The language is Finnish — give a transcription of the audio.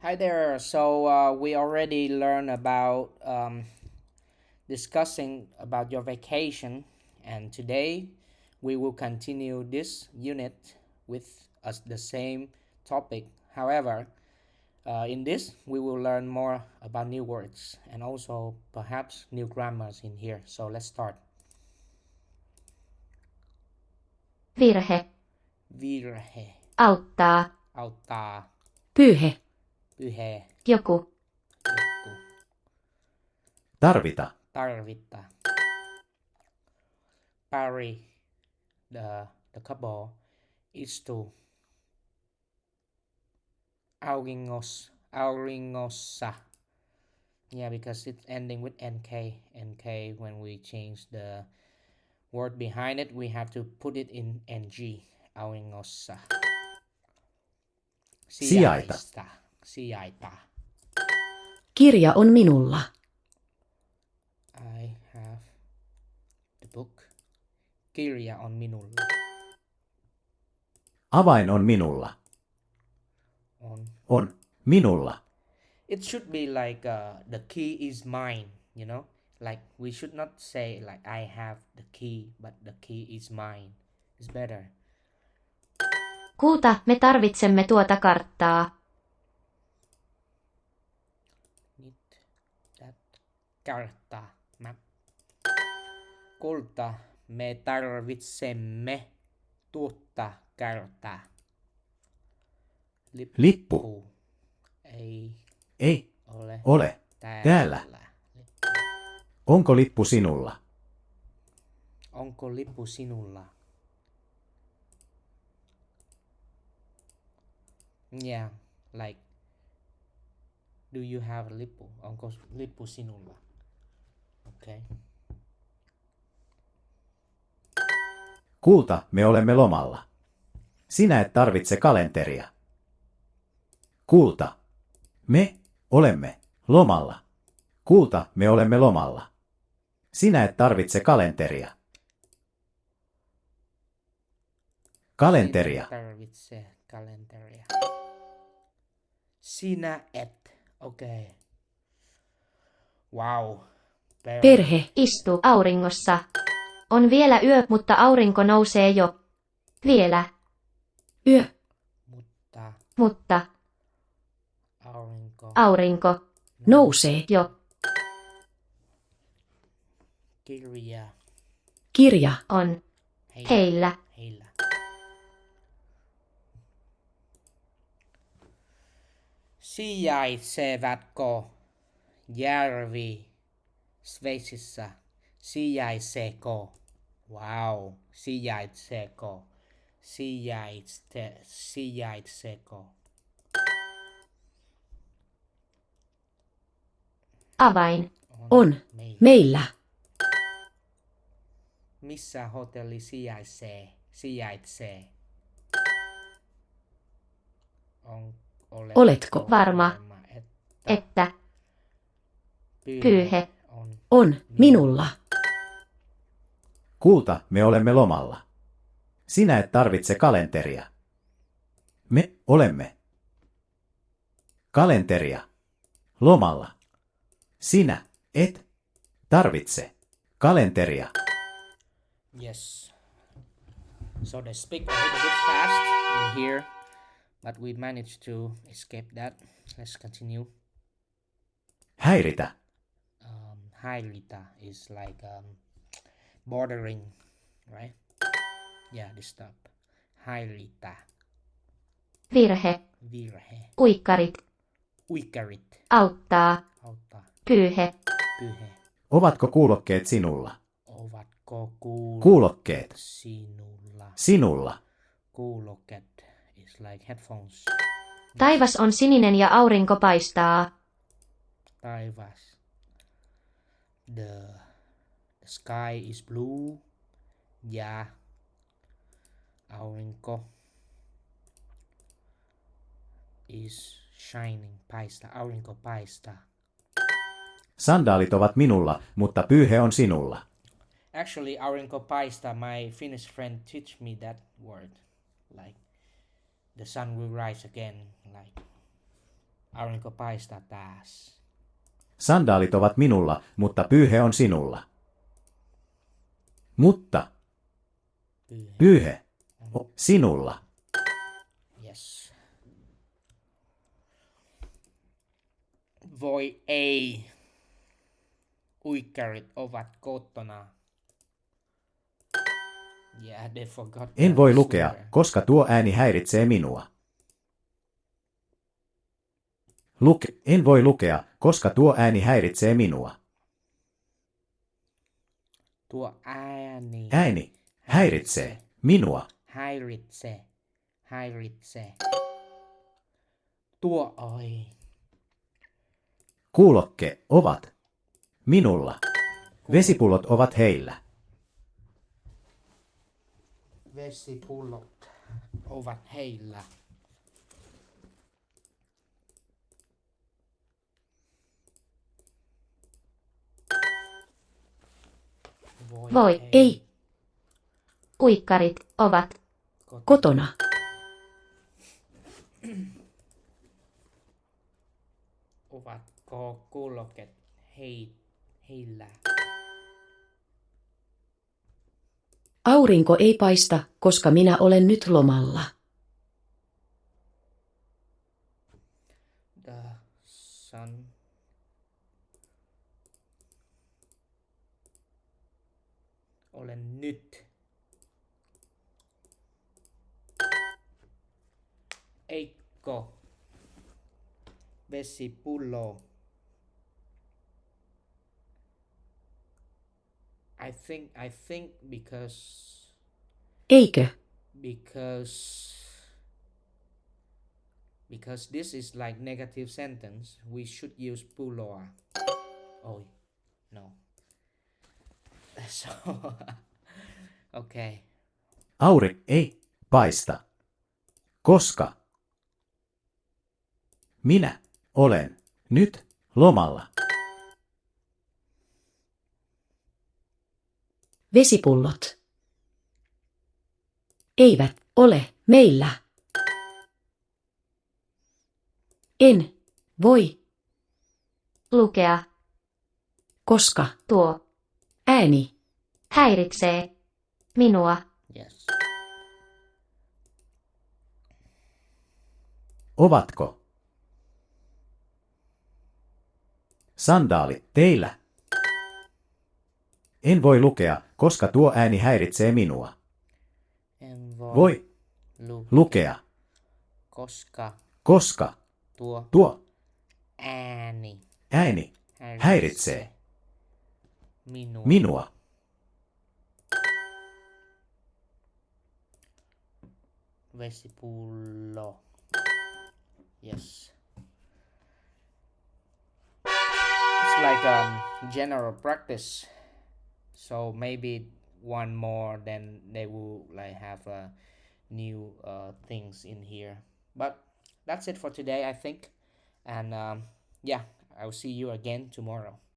Hi there. We already learned about discussing about your vacation, and today we will continue this unit with us the same topic. However, in this we will learn more about new words and also perhaps new grammars in here. So let's start. Virhe. Virhe, Auttaa. auttaa, Pyyhe. pyhe, Joku. joku, Tarvita. tarvita, pari, the couple is to auringossa. Yeah, because it's ending with nk. When we change the word behind it, we have to put it in ng. Auringossa. Sijaita. Sijaita. Kirja on minulla. I have the book. Kirja on minulla. Avain on minulla. On minulla. It should be like the key is mine, you know? Like we should not say like I have the key, but the key is mine. It's better. Kuuta, me tarvitsemme tuota karttaa. Need that kartta, map. Kulta, me tarvitsemme tuota karttaa. Lippu. Ei Ei ole täällä. Onko lippu sinulla? Onko lippu sinulla? Yeah, like do you have a lippu? Onko lippu sinulla? Okay. Kulta, me olemme lomalla. Sinä et tarvitse kalenteria. Kulta, me olemme lomalla. Kulta, me olemme lomalla. Sinä et tarvitse kalenteria. Kalenteria. Tarvitse kalenteria. Sinä et. Okay. Wow. Perhe. Istu auringossa. On vielä yö, mutta aurinko nousee jo. Vielä. Yö. Mutta. Aurinko. Nousee. Jo. Kirja. Kirja. On. Heillä. Heillä. Sijaitsevatko järvi Sveitsissä? Sijaitseeko? Wow. Sijaitseeko? Sijaitseeko? Avain. On. Meillä. Missä hotelli sijaitsee? Oletko varma, että pyyhe On minulla. Kulta, me olemme lomalla. Sinä et tarvitse kalenteria. Me olemme kalenteria lomalla. Sinä et tarvitse kalenteria. Yes. So they speak a little bit fast in here, but we managed to escape that. Let's continue. Häiritä. Häiritä is like bordering, right? Yeah, disturb. Häiritä. Virhe. Virhe. Uikkarit. Uikkarit. Auttaa. Auttaa. Pyyhe. Pyhe. Ovatko kuulokkeet sinulla? Ovatko Kuulokkeet sinulla? sinulla. Kuulokkeet is like headphones. Taivas on sininen ja aurinko paistaa. Taivas. The sky is blue. Ja aurinko is shining. Aurinko paistaa. Sandaalit ovat minulla, mutta pyyhe on sinulla. Actually, aurinko paistaa, my Finnish friend teach me that word. Like the sun will rise again. Like Aurinko paistaa taas. Sandaalit ovat minulla, mutta pyyhe on sinulla. Mutta pyyhe on sinulla. Yes. Voi ei. Uikkarit ovat kotona. Yeah, they forgot En the voi lukea, swear. koska tuo ääni häiritsee minua. En voi lukea, koska tuo ääni häiritsee minua. Tuo ääni. Ääni häiritsee minua. Häiritsee. Tuo oi. Kuulokke ovat minulla. Vesipullot ovat heillä. Vesipullot ovat heillä. Voi ei. Uikkarit ovat Kotona. Ovatko kuulokkeet heillä? Aurinko ei paista, koska minä olen nyt lomalla. The sun olen nyt. Eikko vesipullo? I think Eikö? because this is like negative sentence, we should use pulloa. Oh no. So okay. Aurinko ei paista, koska minä olen nyt lomalla. Vesipullot eivät ole meillä. En voi, lukea. koska Tuo ääni häiritsee minua. Yes. Ovatko sandaalit teillä? En voi lukea, koska tuo ääni häiritsee minua. En Voi lukea, koska koska tuo ääni ääni häiritsee minua. Vesipullo. Yes. It's like general practice. So maybe one more, then they will like have new things in here. But that's it for today, I think. And yeah, I'll see you again tomorrow.